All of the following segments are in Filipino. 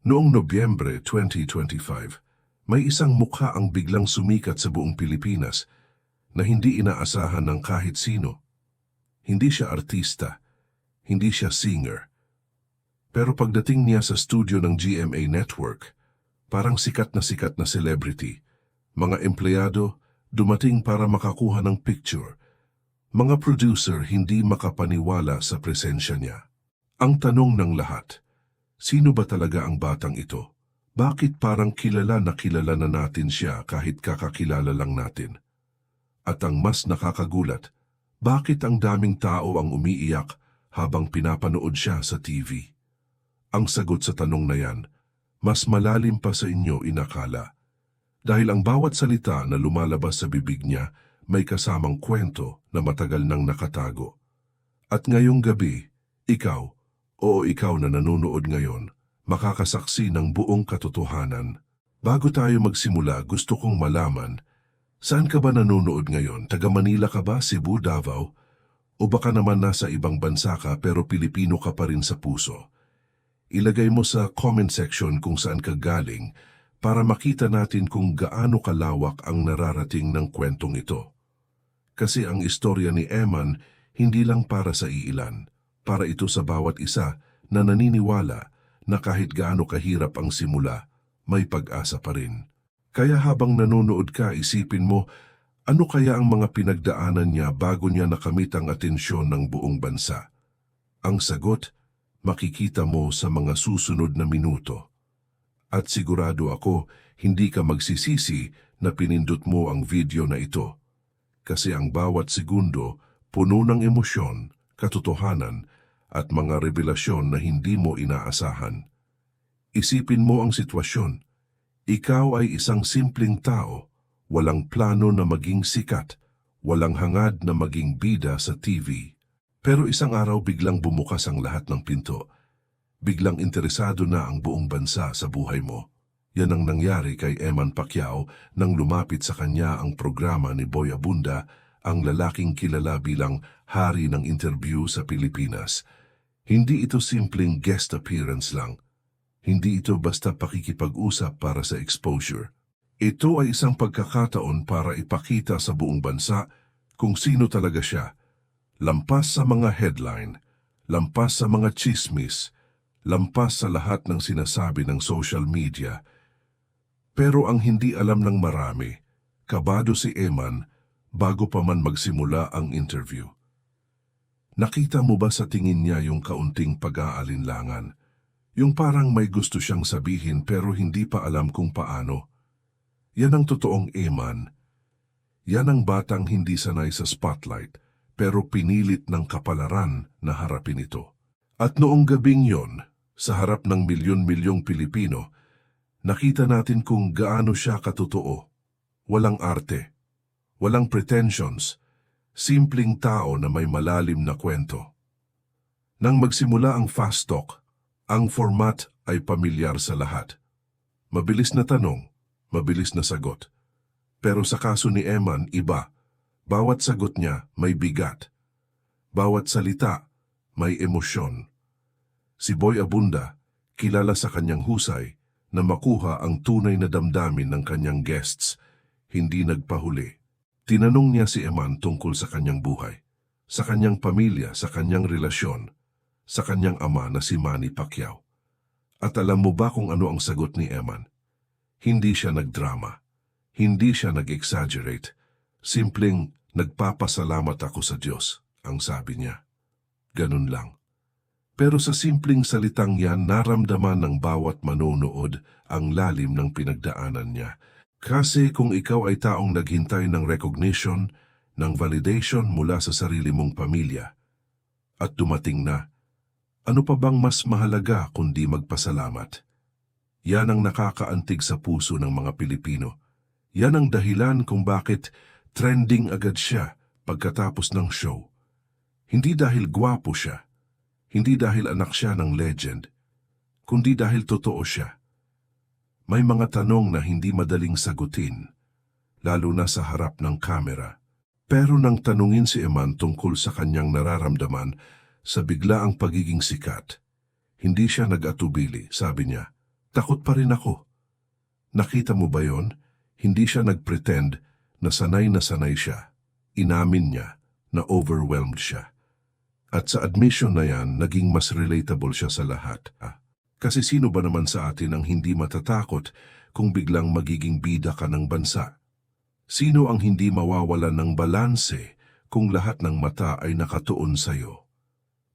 Noong Nobyembre 2025, may isang mukha ang biglang sumikat sa buong Pilipinas na hindi inaasahan ng kahit sino. Hindi siya artista, hindi siya singer. Pero pagdating niya sa studio ng GMA Network, parang sikat na celebrity. Mga empleyado dumating para makakuha ng picture. Mga producer hindi makapaniwala sa presensya niya. Ang tanong ng lahat, sino ba talaga ang batang ito? Bakit parang kilala na natin siya kahit kakakilala lang natin? At ang mas nakakagulat, bakit ang daming tao ang umiiyak habang pinapanood siya sa TV? Ang sagot sa tanong na yan, mas malalim pa sa inyo inakala. Dahil ang bawat salita na lumalabas sa bibig niya may kasamang kwento na matagal nang nakatago. At ngayong gabi, ikaw na nanonood ngayon, makakasaksi ng buong katotohanan. Bago tayo magsimula, gusto kong malaman, saan ka ba nanonood ngayon? Taga Manila ka ba, Cebu, Davao? O baka naman nasa ibang bansa ka pero Pilipino ka pa rin sa puso? Ilagay mo sa comment section kung saan ka galing para makita natin kung gaano kalawak ang nararating ng kwentong ito. Kasi ang istorya ni Eman hindi lang para sa iilan, para ito sa bawat isa na naniniwala na kahit gaano kahirap ang simula, may pag-asa pa rin. Kaya habang nanonood ka, isipin mo, ano kaya ang mga pinagdaanan niya bago niya nakamit ang atensyon ng buong bansa? Ang sagot, makikita mo sa mga susunod na minuto. At sigurado ako, hindi ka magsisisi na pinindot mo ang video na ito. Kasi ang bawat segundo, puno ng emosyon, katotohanan, at mga revelasyon na hindi mo inaasahan. Isipin mo ang sitwasyon. Ikaw ay isang simpleng tao, walang plano na maging sikat, walang hangad na maging bida sa TV. Pero isang araw biglang bumukas ang lahat ng pinto. Biglang interesado na ang buong bansa sa buhay mo. Yan ang nangyari kay Eman Pacquiao nang lumapit sa kanya ang programa ni Boy Abunda, ang lalaking kilala bilang hari ng interview sa Pilipinas. Hindi ito simpleng guest appearance lang. Hindi ito basta pakikipag-usap para sa exposure. Ito ay isang pagkakataon para ipakita sa buong bansa kung sino talaga siya. Lampas sa mga headline, lampas sa mga chismis, lampas sa lahat ng sinasabi ng social media. Pero ang hindi alam ng marami, kabado si Eman bago pa man magsimula ang interview. Nakita mo ba sa tingin niya yung kaunting pag-aalinlangan? Yung parang may gusto siyang sabihin pero hindi pa alam kung paano. Yan ang totoong Eman. Yan ang batang hindi sanay sa spotlight pero pinilit ng kapalaran na harapin ito. At noong gabing yon, sa harap ng milyon-milyong Pilipino, nakita natin kung gaano siya katotoo. Walang arte, walang pretensions, simpleng tao na may malalim na kwento. Nang magsimula ang Fast Talk, ang format ay pamilyar sa lahat. Mabilis na tanong, mabilis na sagot. Pero sa kaso ni Eman, iba. Bawat sagot niya may bigat. Bawat salita may emosyon. Si Boy Abunda, kilala sa kanyang husay na makuha ang tunay na damdamin ng kanyang guests, hindi nagpahuli. Tinanong niya si Eman tungkol sa kanyang buhay, sa kanyang pamilya, sa kanyang relasyon, sa kanyang ama na si Manny Pacquiao. At alam mo ba kung ano ang sagot ni Eman? Hindi siya nagdrama, hindi siya nag-exaggerate, simpleng nagpapasalamat ako sa Diyos, ang sabi niya. Ganun lang. Pero sa simpleng salitang yan, naramdaman ng bawat manonood ang lalim ng pinagdaanan niya. Kasi kung ikaw ay taong naghintay ng recognition, ng validation mula sa sarili mong pamilya, at dumating na, ano pa bang mas mahalaga kundi magpasalamat? Yan ang nakakaantig sa puso ng mga Pilipino. Yan ang dahilan kung bakit trending agad siya pagkatapos ng show. Hindi dahil gwapo siya, hindi dahil anak siya ng legend, kundi dahil totoo siya. May mga tanong na hindi madaling sagutin, lalo na sa harap ng kamera. Pero nang tanungin si Eman tungkol sa kanyang nararamdaman sa biglaang pagiging sikat, hindi siya nag-atubili, sabi niya, Takot pa rin ako. Nakita mo ba yon? Hindi siya nagpretend na sanay siya. Inamin niya na overwhelmed siya. At sa admission na yan, naging mas relatable siya sa lahat. Kasi sino ba naman sa atin ang hindi matatakot kung biglang magiging bida ka ng bansa? Sino ang hindi mawawalan ng balanse kung lahat ng mata ay nakatuon sa'yo?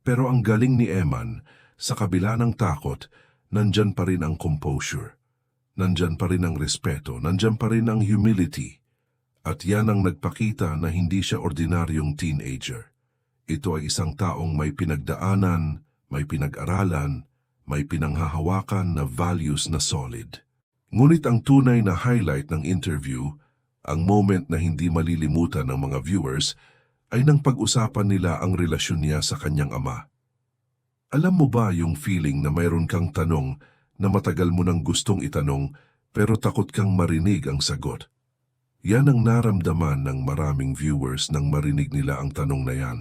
Pero ang galing ni Eman, sa kabila ng takot, nandyan pa rin ang composure. Nandyan pa rin ang respeto, nandyan pa rin ang humility. At yan ang nagpakita na hindi siya ordinaryong teenager. Ito ay isang taong may pinagdaanan, may pinag-aralan, may pinanghahawakan na values na solid. Ngunit ang tunay na highlight ng interview, ang moment na hindi malilimutan ng mga viewers, ay nang pag-usapan nila ang relasyon niya sa kanyang ama. Alam mo ba yung feeling na mayroon kang tanong na matagal mo nang gustong itanong pero takot kang marinig ang sagot? Yan ang naramdaman ng maraming viewers nang marinig nila ang tanong na yan.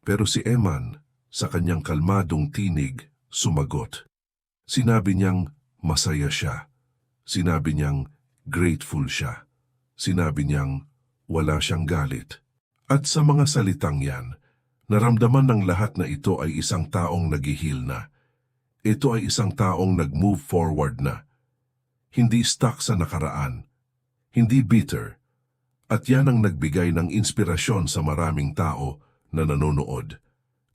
Pero si Eman, sa kanyang kalmadong tinig, sumagot. Sinabi niyang masaya siya. Sinabi niyang grateful siya. Sinabi niyang wala siyang galit. At sa mga salitang yan, naramdaman ng lahat na ito ay isang taong naghihil na. Ito ay isang taong nag-move forward na. Hindi stuck sa nakaraan. Hindi bitter. At yan ang nagbigay ng inspirasyon sa maraming tao na nanonood.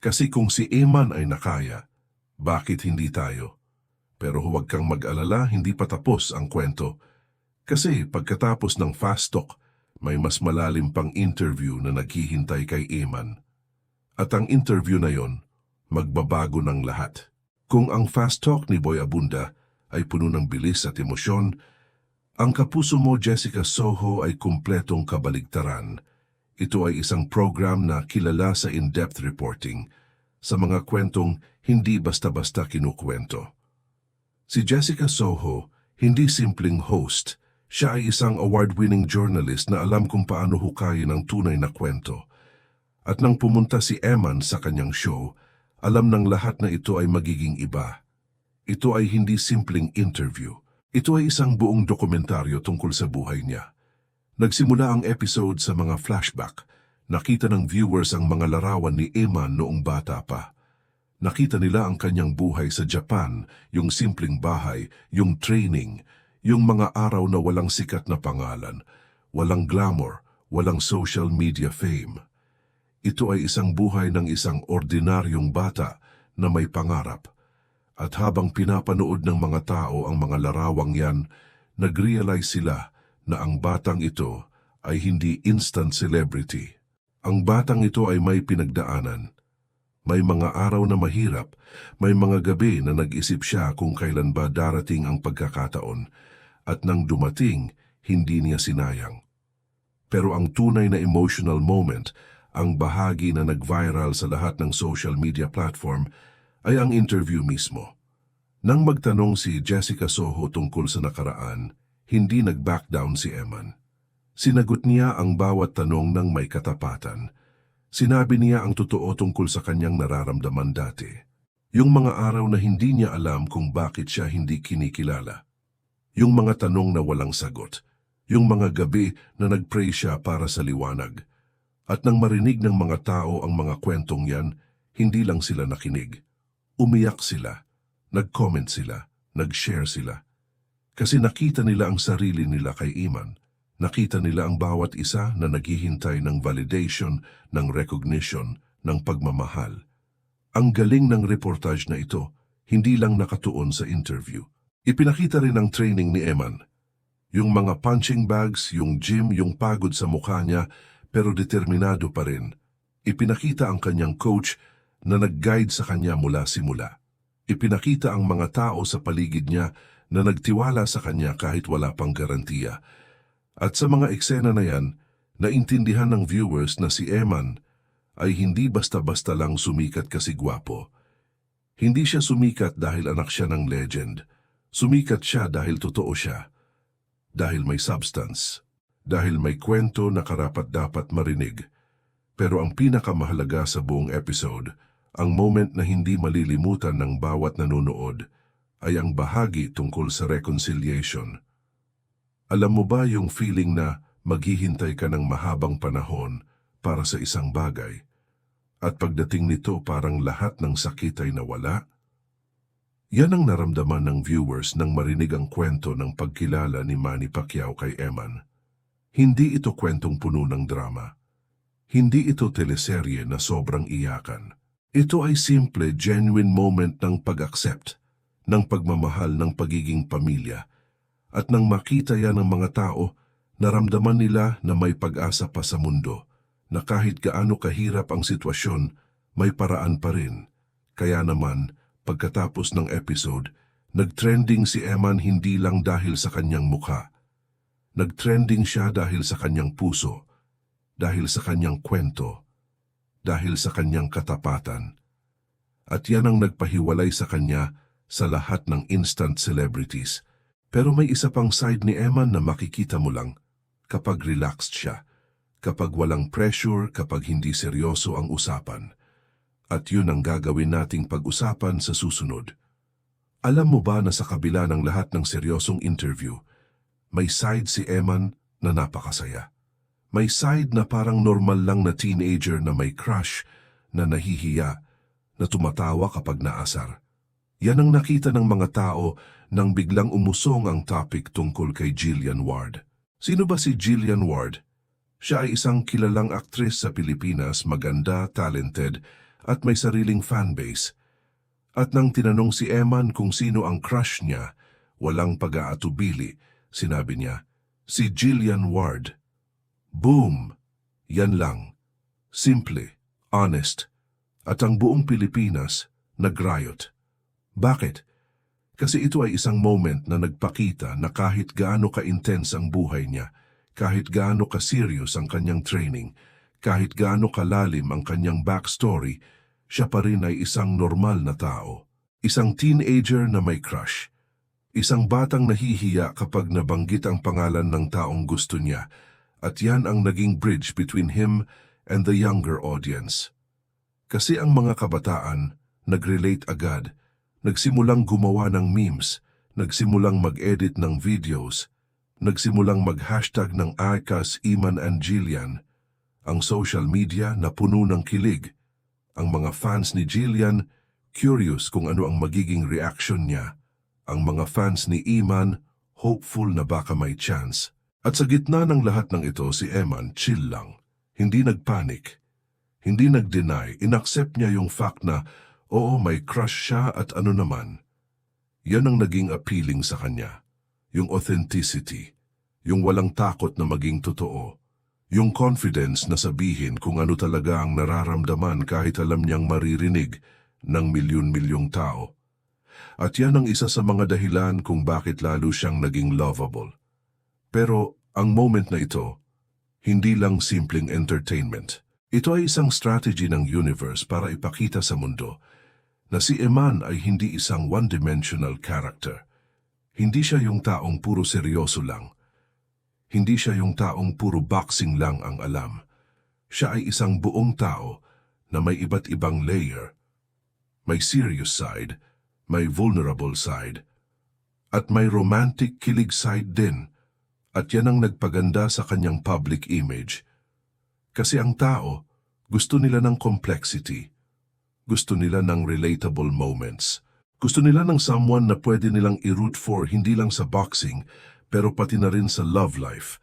Kasi kung si Eman ay nakaya, bakit hindi tayo? Pero huwag kang mag-alala, hindi pa tapos ang kwento. Kasi pagkatapos ng Fast Talk, may mas malalim pang interview na naghihintay kay Eman. At ang interview na yon, magbabago ng lahat. Kung ang Fast Talk ni Boy Abunda ay puno ng bilis at emosyon, ang Kapuso Mo Jessica Soho ay kumpletong kabaligtaran. Ito ay isang program na kilala sa in-depth reporting, sa mga kwentong hindi basta-basta kinukwento. Si Jessica Soho, hindi simpleng host, siya ay isang award-winning journalist na alam kung paano hukayin ang tunay na kwento. At nang pumunta si Eman sa kanyang show, alam ng lahat na ito ay magiging iba. Ito ay hindi simpleng interview. Ito ay isang buong dokumentaryo tungkol sa buhay niya. Nagsimula ang episode sa mga flashback. Nakita ng viewers ang mga larawan ni Eman noong bata pa. Nakita nila ang kanyang buhay sa Japan, yung simpleng bahay, yung training, yung mga araw na walang sikat na pangalan, walang glamour, walang social media fame. Ito ay isang buhay ng isang ordinaryong bata na may pangarap. At habang pinapanood ng mga tao ang mga larawang yan, nag-realize sila na ang batang ito ay hindi instant celebrity. Ang batang ito ay may pinagdaanan. May mga araw na mahirap, may mga gabi na nag-isip siya kung kailan ba darating ang pagkakataon. At nang dumating, hindi niya sinayang. Pero ang tunay na emotional moment, ang bahagi na nag-viral sa lahat ng social media platform, ay ang interview mismo. Nang magtanong si Jessica Soho tungkol sa nakaraan, hindi nag-back down si Eman. Sinagot niya ang bawat tanong ng may katapatan. Sinabi niya ang totoo tungkol sa kanyang nararamdaman dati. Yung mga araw na hindi niya alam kung bakit siya hindi kinikilala. Yung mga tanong na walang sagot. Yung mga gabi na nag-pray siya para sa liwanag. At nang marinig ng mga tao ang mga kwentong yan, hindi lang sila nakinig. Umiyak sila, nag-comment sila, nag-share sila. Kasi nakita nila ang sarili nila kay Eman. Nakita nila ang bawat isa na naghihintay ng validation, ng recognition, ng pagmamahal. Ang galing ng reportage na ito, hindi lang nakatuon sa interview. Ipinakita rin ang training ni Eman. Yung mga punching bags, yung gym, yung pagod sa mukha niya, pero determinado pa rin. Ipinakita ang kanyang coach na nag-guide sa kanya mula simula. Ipinakita ang mga tao sa paligid niya na nagtiwala sa kanya kahit wala pang garantiya. At sa mga eksena na yan, naintindihan ng viewers na si Eman ay hindi basta-basta lang sumikat kasi gwapo. Hindi siya sumikat dahil anak siya ng legend. Sumikat siya dahil totoo siya. Dahil may substance. Dahil may kwento na karapat-dapat marinig. Pero ang pinakamahalaga sa buong episode, ang moment na hindi malilimutan ng bawat nanonood, ay ang bahagi tungkol sa reconciliation. Alam mo ba yung feeling na maghihintay ka ng mahabang panahon para sa isang bagay, at pagdating nito parang lahat ng sakit ay nawala? Yan ang naramdaman ng viewers nang marinig ang kwento ng pagkilala ni Manny Pacquiao kay Eman. Hindi ito kwentong puno ng drama. Hindi ito teleserye na sobrang iyakan. Ito ay simple, genuine moment ng pag-accept, ng pagmamahal ng pagiging pamilya. At nang makita yan ng mga tao, naramdaman nila na may pag-asa pa sa mundo, na kahit gaano kahirap ang sitwasyon, may paraan pa rin. Kaya naman, pagkatapos ng episode, nag-trending si Eman hindi lang dahil sa kanyang mukha. Nag-trending siya dahil sa kanyang puso, dahil sa kanyang kwento, dahil sa kanyang katapatan. At yan ang nagpahiwalay sa kanya sa lahat ng instant celebrities. Pero may isa pang side ni Eman na makikita mo lang kapag relaxed siya, kapag walang pressure, kapag hindi seryoso ang usapan. At yun ang gagawin nating pag-usapan sa susunod. Alam mo ba na sa kabila ng lahat ng seryosong interview, may side si Eman na napakasaya. May side na parang normal lang na teenager na may crush, na nahihiya, na tumatawa kapag naasar. Yan ang nakita ng mga tao nang biglang umusong ang topic tungkol kay Jillian Ward. Sino ba si Jillian Ward? Siya ay isang kilalang aktres sa Pilipinas, maganda, talented, at may sariling fanbase. At nang tinanong si Eman kung sino ang crush niya, walang pag-aatubili, sinabi niya, si Jillian Ward. Boom! Yan lang. Simple, honest. At ang buong Pilipinas nag-riot. Bakit? Kasi ito ay isang moment na nagpakita na kahit gaano ka-intense ang buhay niya, kahit gaano ka-serious ang kanyang training, kahit gaano kalalim ang kanyang backstory, siya pa rin ay isang normal na tao. Isang teenager na may crush. Isang batang nahihiya kapag nabanggit ang pangalan ng taong gusto niya, at yan ang naging bridge between him and the younger audience. Kasi ang mga kabataan nag-relate agad, nagsimulang gumawa ng memes, nagsimulang mag-edit ng videos, nagsimulang mag-hashtag ng Arcas, Eman and Jillian. Ang social media na puno ng kilig. Ang mga fans ni Jillian, curious kung ano ang magiging reaction niya. Ang mga fans ni Eman, hopeful na baka may chance. At sa gitna ng lahat ng ito, si Eman chill lang. Hindi nagpanik. Hindi nag-deny. Inaccept niya yung fact na, oo, may crush siya at ano naman. Yan ang naging appealing sa kanya. Yung authenticity. Yung walang takot na maging totoo. Yung confidence na sabihin kung ano talaga ang nararamdaman kahit alam niyang maririnig ng milyon-milyong tao. At yan ang isa sa mga dahilan kung bakit lalo siyang naging lovable. Pero ang moment na ito, hindi lang simpleng entertainment. Ito ay isang strategy ng universe para ipakita sa mundo na si Eman ay hindi isang one-dimensional character. Hindi siya yung taong puro seryoso lang. Hindi siya yung taong puro boxing lang ang alam. Siya ay isang buong tao na may iba't ibang layer. May serious side, may vulnerable side, at may romantic kilig side din. At yan ang nagpaganda sa kanyang public image. Kasi ang tao, gusto nila ng complexity. Gusto nila ng relatable moments. Gusto nila ng someone na pwede nilang i-root for hindi lang sa boxing, pero pati na rin sa love life.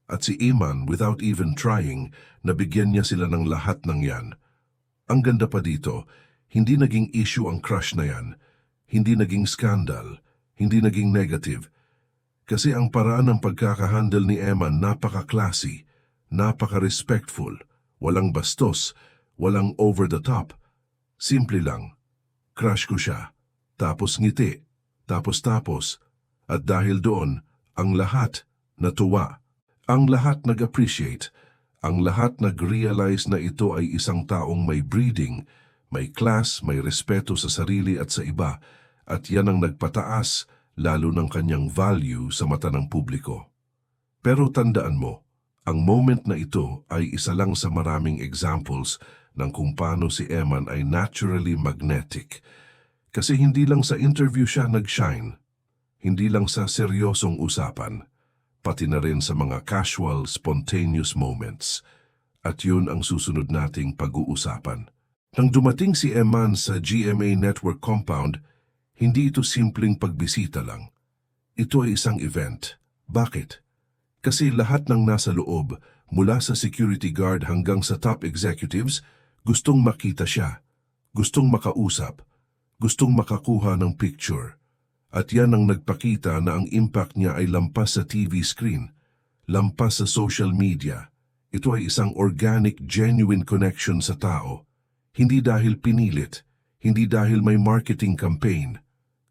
At si Eman, without even trying, nabigyan niya sila ng lahat ng yan. Ang ganda pa dito, hindi naging issue ang crush na yan. Hindi naging scandal. Hindi naging negative. Kasi ang paraan ng pagkakahandle ni Eman napaka-classy, napaka-respectful, walang bastos, walang over the top. Simple lang. Crush ko siya. Tapos ngiti. Tapos. At dahil doon, ang lahat natuwa. Ang lahat nag-appreciate. Ang lahat nag-realize na ito ay isang taong may breeding, may class, may respeto sa sarili at sa iba. At yan ang nagpataas, lalo ng kanyang value sa mata ng publiko. Pero tandaan mo, ang moment na ito ay isa lang sa maraming examples ng kung paano si Eman ay naturally magnetic. Kasi hindi lang sa interview siya nag-shine, hindi lang sa seryosong usapan, pati na rin sa mga casual, spontaneous moments. At yun ang susunod nating pag-uusapan. Nang dumating si Eman sa GMA Network Compound, hindi ito simpleng pagbisita lang. Ito ay isang event. Bakit? Kasi lahat ng nasa loob, mula sa security guard hanggang sa top executives, gustong makita siya, gustong makausap, gustong makakuha ng picture. At yan ang nagpakita na ang impact niya ay lampas sa TV screen, lampas sa social media. Ito ay isang organic, genuine connection sa tao. Hindi dahil pinilit, hindi dahil may marketing campaign,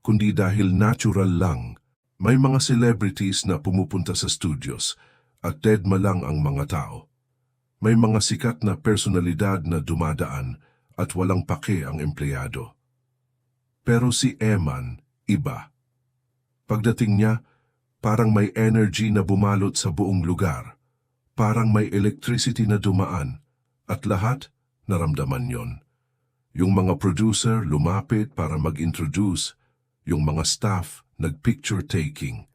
kundi dahil natural lang. May mga celebrities na pumupunta sa studios at deadma lang ang mga tao. May mga sikat na personalidad na dumadaan at walang pake ang empleyado. Pero si Eman, iba. Pagdating niya, parang may energy na bumalot sa buong lugar. Parang may electricity na dumaan at lahat naramdaman yon. Yung mga producer lumapit para mag-introduce, yung mga staff nag-picture taking.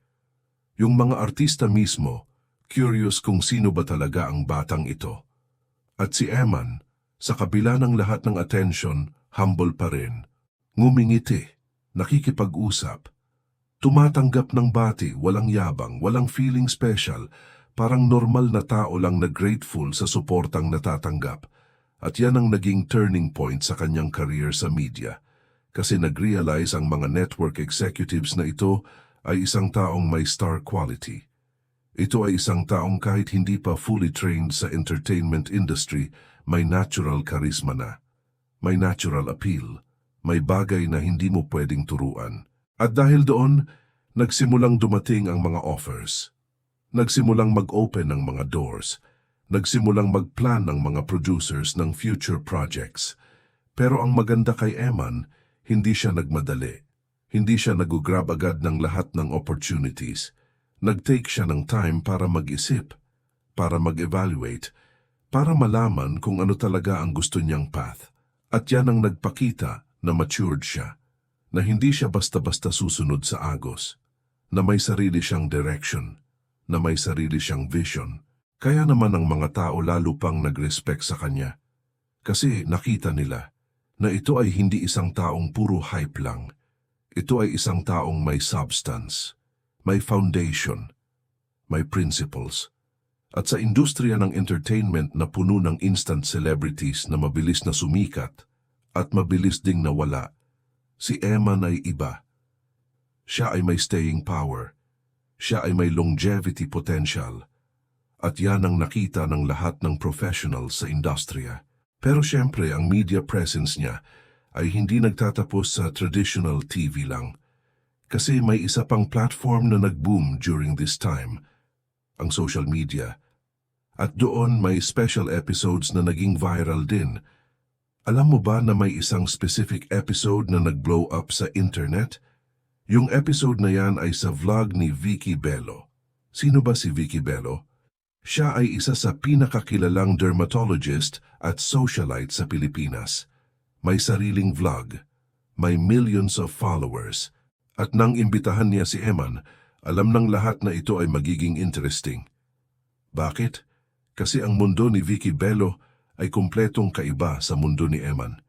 Yung mga artista mismo, curious kung sino ba talaga ang batang ito. At si Eman, sa kabila ng lahat ng attention, humble pa rin. Ngumingiti, nakikipag-usap, tumatanggap ng bati, walang yabang, walang feeling special, parang normal na tao lang na grateful sa suportang natatanggap. At yan ang naging turning point sa kanyang career sa media. Kasi nag-realize ang mga network executives na ito ay isang taong may star quality. Ito ay isang taong kahit hindi pa fully trained sa entertainment industry, may natural charisma na. May natural appeal. May bagay na hindi mo pwedeng turuan. At dahil doon, nagsimulang dumating ang mga offers. Nagsimulang mag-open ng mga doors. Nagsimulang mag-plan ng mga producers ng future projects. Pero ang maganda kay Eman, hindi siya nagmadali. Hindi siya nag-grab agad ng lahat ng opportunities. Nag-take siya ng time para mag-isip, para mag-evaluate, para malaman kung ano talaga ang gusto niyang path. At yan ang nagpakita na matured siya, na hindi siya basta-basta susunod sa agos, na may sarili siyang direction, na may sarili siyang vision. Kaya naman ang mga tao lalo pang nag-respect sa kanya. Kasi nakita nila na ito ay hindi isang taong puro hype lang. Ito ay isang taong may substance, may foundation, may principles. At sa industriya ng entertainment na puno ng instant celebrities na mabilis na sumikat at mabilis ding nawala, si Eman ay iba. Siya ay may staying power. Siya ay may longevity potential. At yan ang nakita ng lahat ng professionals sa industriya. Pero syempre ang media presence niya ay hindi nagtatapos sa traditional TV lang. Kasi may isa pang platform na nag-boom during this time, ang social media. At doon may special episodes na naging viral din. Alam mo ba na may isang specific episode na nag-blow up sa internet? Yung episode na yan ay sa vlog ni Vicky Bello. Sino ba si Vicky Bello? Siya ay isa sa pinakakilalang dermatologist at socialite sa Pilipinas. May sariling vlog, may millions of followers, at nang imbitahan niya si Eman, alam ng lahat na ito ay magiging interesting. Bakit? Kasi ang mundo ni Vicky Bello ay kumpletong kaiba sa mundo ni Eman.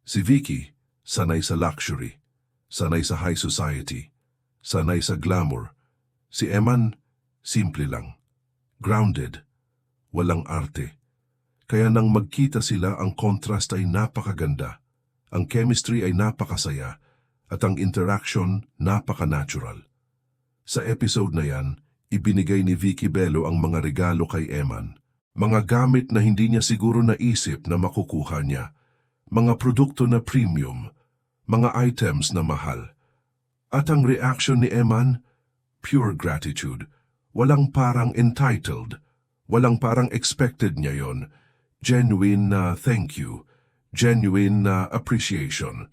Si Vicky, sanay sa luxury, sanay sa high society, sanay sa glamour. Si Eman, simple lang. Grounded, walang arte. Kaya nang magkita sila, ang contrast ay napakaganda, ang chemistry ay napakasaya, at ang interaction napaka-natural. Sa episode na yan, ibinigay ni Vicky Bello ang mga regalo kay Eman. Mga gamit na hindi niya siguro naisip na makukuha niya. Mga produkto na premium, mga items na mahal. At ang reaction ni Eman, pure gratitude. Walang parang entitled, walang parang expected niya yon. Genuine na thank you, genuine na appreciation.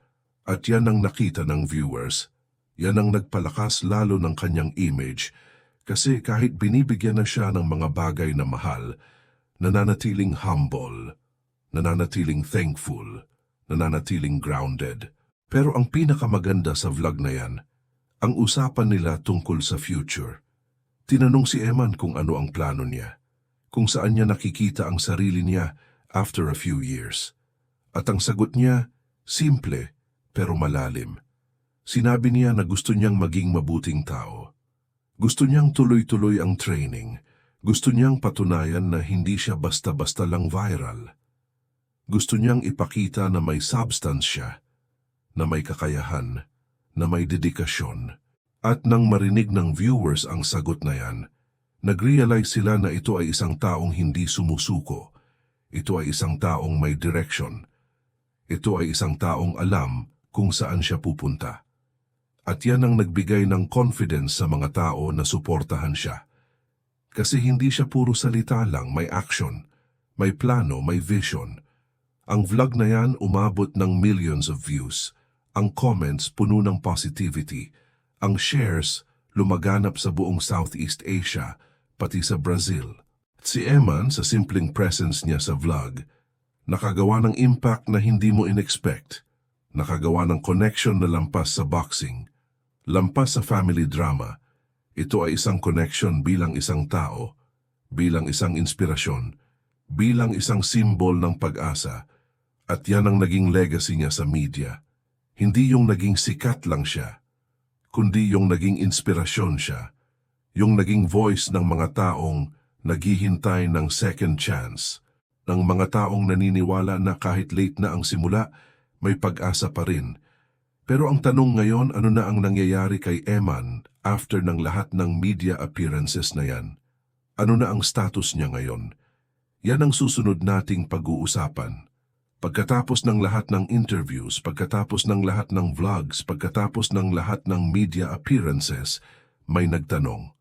At yan ang nakita ng viewers. Yan ang nagpalakas lalo ng kanyang image. Kasi kahit binibigyan na siya ng mga bagay na mahal, nananatiling humble, nananatiling thankful, nananatiling grounded. Pero ang pinakamaganda sa vlog na yan, ang usapan nila tungkol sa future. Tinanong si Eman kung ano ang plano niya, kung saan niya nakikita ang sarili niya after a few years. At ang sagot niya, simple pero malalim. Sinabi niya na gusto niyang maging mabuting tao. Gusto niyang tuloy-tuloy ang training. Gusto niyang patunayan na hindi siya basta-basta lang viral. Gusto niyang ipakita na may substance siya, na may kakayahan, na may dedikasyon. At nang marinig ng viewers ang sagot na yan, nag-realize sila na ito ay isang taong hindi sumusuko. Ito ay isang taong may direction. Ito ay isang taong alam kung saan siya pupunta. At yan ang nagbigay ng confidence sa mga tao na suportahan siya. Kasi hindi siya puro salita lang, may action, may plano, may vision. Ang vlog na yan umabot ng millions of views. Ang comments puno ng positivity. Ang shares lumaganap sa buong Southeast Asia, pati sa Brazil. Si Eman, sa simpleng presence niya sa vlog, nakagawa ng impact na hindi mo inexpect. Nakagawa ng connection na lampas sa boxing. Lampas sa family drama, ito ay isang connection bilang isang tao, bilang isang inspirasyon, bilang isang simbol ng pag-asa, at yan ang naging legacy niya sa media. Hindi yung naging sikat lang siya, kundi yung naging inspirasyon siya, yung naging voice ng mga taong naghihintay ng second chance, ng mga taong naniniwala na kahit late na ang simula, may pag-asa pa rin. Pero ang tanong ngayon, ano na ang nangyayari kay Eman after ng lahat ng media appearances na yan? Ano na ang status niya ngayon? Yan ang susunod nating pag-uusapan. Pagkatapos ng lahat ng interviews, pagkatapos ng lahat ng vlogs, pagkatapos ng lahat ng media appearances, may nagtanong,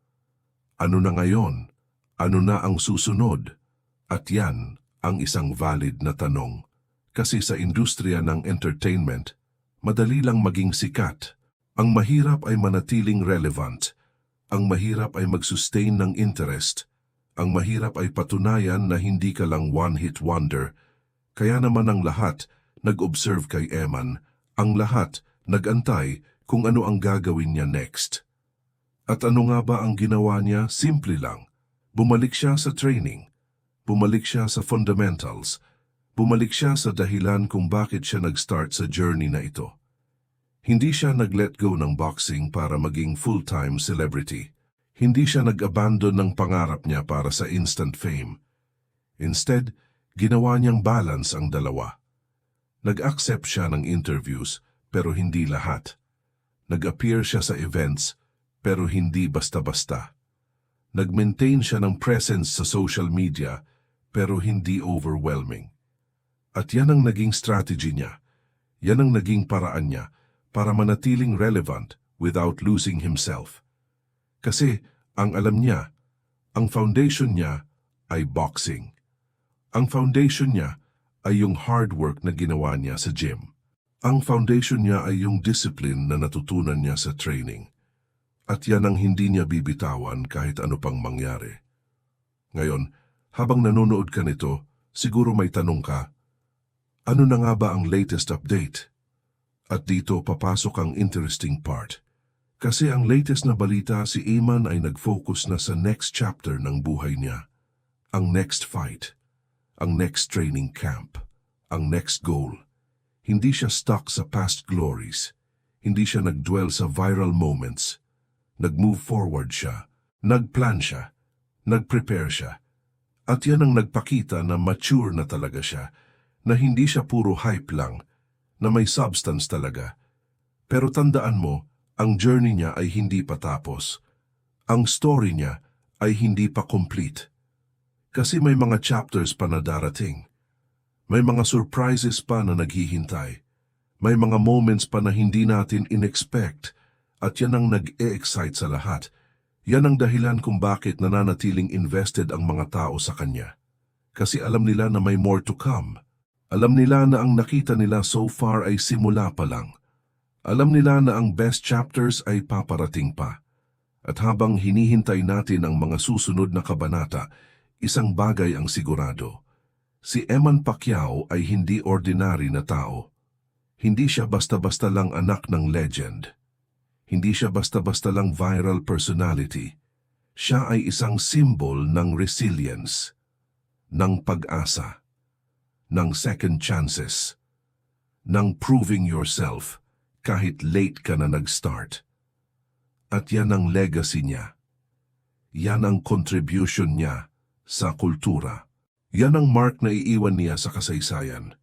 ano na ngayon? Ano na ang susunod? At yan ang isang valid na tanong. Kasi sa industriya ng entertainment, madali lang maging sikat. Ang mahirap ay manatiling relevant. Ang mahirap ay mag-sustain ng interest. Ang mahirap ay patunayan na hindi ka lang one-hit wonder. Kaya naman ang lahat nag-observe kay Eman. Ang lahat nag-antay kung ano ang gagawin niya next. At ano nga ba ang ginawa niya? Simple lang. Bumalik siya sa training. Bumalik siya sa fundamentals. Bumalik siya sa dahilan kung bakit siya nag-start sa journey na ito. Hindi siya nag-let go ng boxing para maging full-time celebrity. Hindi siya nag-abandon ng pangarap niya para sa instant fame. Instead, ginawa niyang balance ang dalawa. Nag-accept siya ng interviews, pero hindi lahat. Nag-appear siya sa events, pero hindi basta-basta. Nag-maintain siya ng presence sa social media, pero hindi overwhelming. At yan ang naging strategy niya. Yan ang naging paraan niya para manatiling relevant without losing himself. Kasi ang alam niya, ang foundation niya ay boxing. Ang foundation niya ay yung hard work na ginawa niya sa gym. Ang foundation niya ay yung discipline na natutunan niya sa training. At yan ang hindi niya bibitawan kahit ano pang mangyari. Ngayon, habang nanonood ka nito, siguro may tanong ka, ano na nga ba ang latest update? At dito papasok ang interesting part. Kasi ang latest na balita, si Eman ay nag-focus na sa next chapter ng buhay niya. Ang next fight. Ang next training camp. Ang next goal. Hindi siya stuck sa past glories. Hindi siya nag-dwell sa viral moments. Nag-move forward siya. Nag-plan siya. Nag-prepare siya. At yan ang nagpakita na mature na talaga siya. Na hindi siya puro hype lang, na may substance talaga. Pero tandaan mo, ang journey niya ay hindi pa tapos. Ang story niya ay hindi pa complete. Kasi may mga chapters pa na darating. May mga surprises pa na naghihintay. May mga moments pa na hindi natin inexpect. At yan ang nag-e-excite sa lahat. Yan ang dahilan kung bakit nananatiling invested ang mga tao sa kanya. Kasi alam nila na may more to come. Alam nila na ang nakita nila so far ay simula pa lang. Alam nila na ang best chapters ay paparating pa. At habang hinihintay natin ang mga susunod na kabanata, isang bagay ang sigurado. Si Eman Pacquiao ay hindi ordinary na tao. Hindi siya basta-basta lang anak ng legend. Hindi siya basta-basta lang viral personality. Siya ay isang symbol ng resilience, ng pag-asa, ng second chances, ng proving yourself kahit late ka na nag-start. At yan ang legacy niya. Yan ang contribution niya sa kultura. Yan ang mark na iiwan niya sa kasaysayan.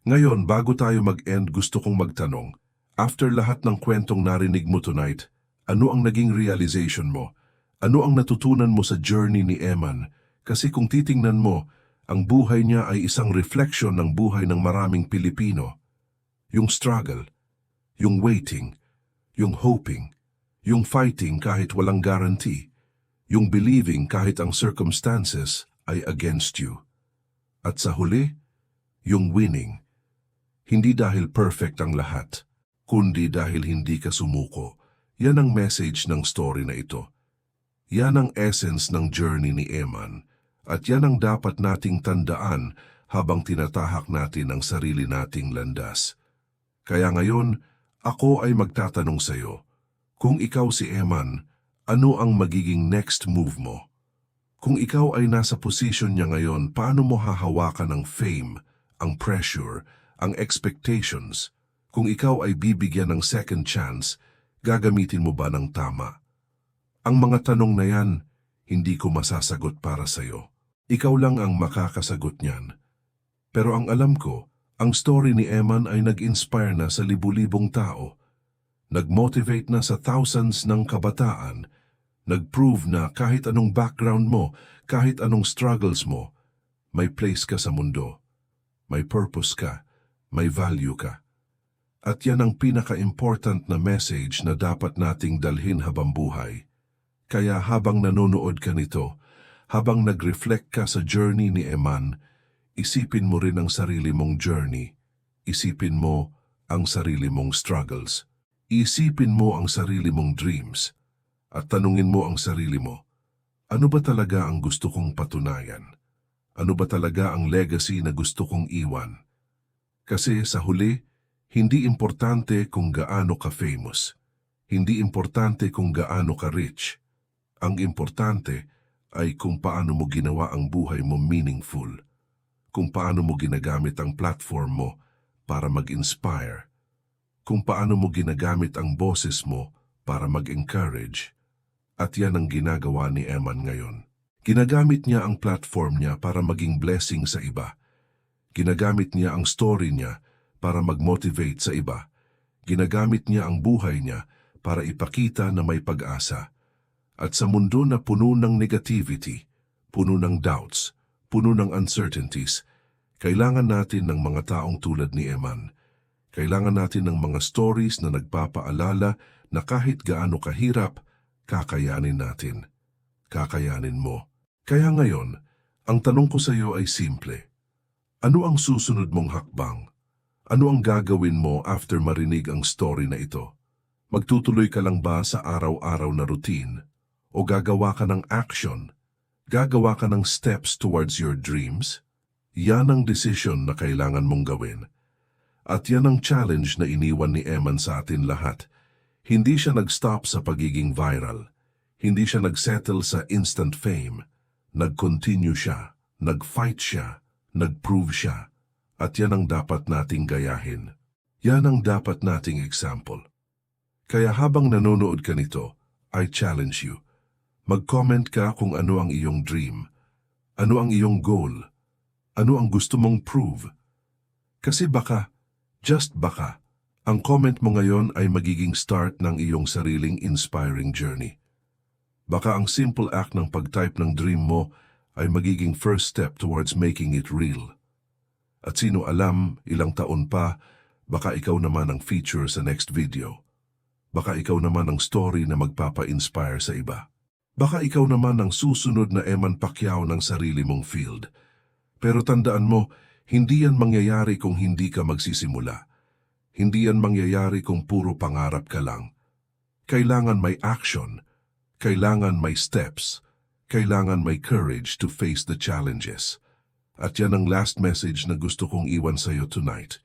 Ngayon, bago tayo mag-end, gusto kong magtanong, after lahat ng kwentong narinig mo tonight, ano ang naging realization mo? Ano ang natutunan mo sa journey ni Eman? Kasi kung titingnan mo, ang buhay niya ay isang reflection ng buhay ng maraming Pilipino. Yung struggle, yung waiting, yung hoping, yung fighting kahit walang guarantee, yung believing kahit ang circumstances ay against you. At sa huli, yung winning. Hindi dahil perfect ang lahat, kundi dahil hindi ka sumuko. Yan ang message ng story na ito. Yan ang essence ng journey ni Eman. At yan ang dapat nating tandaan habang tinatahak natin ang sarili nating landas. Kaya ngayon, ako ay magtatanong sa iyo, kung ikaw si Eman, ano ang magiging next move mo? Kung ikaw ay nasa position niya ngayon, paano mo hahawakan ang fame, ang pressure, ang expectations? Kung ikaw ay bibigyan ng second chance, gagamitin mo ba ng tama? Ang mga tanong na yan, hindi ko masasagot para sa iyo. Ikaw lang ang makakasagot niyan. Pero ang alam ko, ang story ni Eman ay nag-inspire na sa libu-libong tao. Nag-motivate na sa thousands ng kabataan. Nag-prove na kahit anong background mo, kahit anong struggles mo, may place ka sa mundo. May purpose ka, may value ka. At yan ang pinaka-important na message na dapat nating dalhin habang buhay. Kaya habang nanonood ka nito, habang nag-reflect ka sa journey ni Eman, isipin mo rin ang sarili mong journey. Isipin mo ang sarili mong struggles. Isipin mo ang sarili mong dreams. At tanungin mo ang sarili mo, ano ba talaga ang gusto kong patunayan? Ano ba talaga ang legacy na gusto kong iwan? Kasi sa huli, hindi importante kung gaano ka famous. Hindi importante kung gaano ka rich. Ang importante ay kung paano mo ginawa ang buhay mo meaningful. Kung paano mo ginagamit ang platform mo para mag-inspire. Kung paano mo ginagamit ang boses mo para mag-encourage. At yan ang ginagawa ni Eman ngayon. Ginagamit niya ang platform niya para maging blessing sa iba. Ginagamit niya ang story niya para mag-motivate sa iba. Ginagamit niya ang buhay niya para ipakita na may pag-asa. At sa mundo na puno ng negativity, puno ng doubts, puno ng uncertainties, kailangan natin ng mga taong tulad ni Eman. Kailangan natin ng mga stories na nagpapaalala na kahit gaano kahirap, kakayanin natin. Kakayanin mo. Kaya ngayon, ang tanong ko sa iyo ay simple. Ano ang susunod mong hakbang? Ano ang gagawin mo after marinig ang story na ito? Magtutuloy ka lang ba sa araw-araw na routine? O gagawa ka ng action? Gagawa ka ng steps towards your dreams? Yan ang desisyon na kailangan mong gawin. At yan ang challenge na iniwan ni Eman sa atin lahat. Hindi siya nag-stop sa pagiging viral. Hindi siya nag-settle sa instant fame. Nag-continue siya, nag-fight siya, nag-prove siya. At yan ang dapat nating gayahin. Yan ang dapat nating example. Kaya habang nanonood ka nito, I challenge you. Mag-comment ka kung ano ang iyong dream. Ano ang iyong goal? Ano ang gusto mong prove? Kasi baka, just baka, ang comment mo ngayon ay magiging start ng iyong sariling inspiring journey. Baka ang simple act ng pag-type ng dream mo ay magiging first step towards making it real. At sino alam, ilang taon pa, baka ikaw naman ang feature sa next video. Baka ikaw naman ang story na magpapa-inspire sa iba. Baka ikaw naman ang susunod na Eman Pacquiao ng sarili mong field. Pero tandaan mo, hindi yan mangyayari kung hindi ka magsisimula. Hindi yan mangyayari kung puro pangarap ka lang. Kailangan may action. Kailangan may steps. Kailangan may courage to face the challenges. At yan ang last message na gusto kong iwan sa iyo tonight.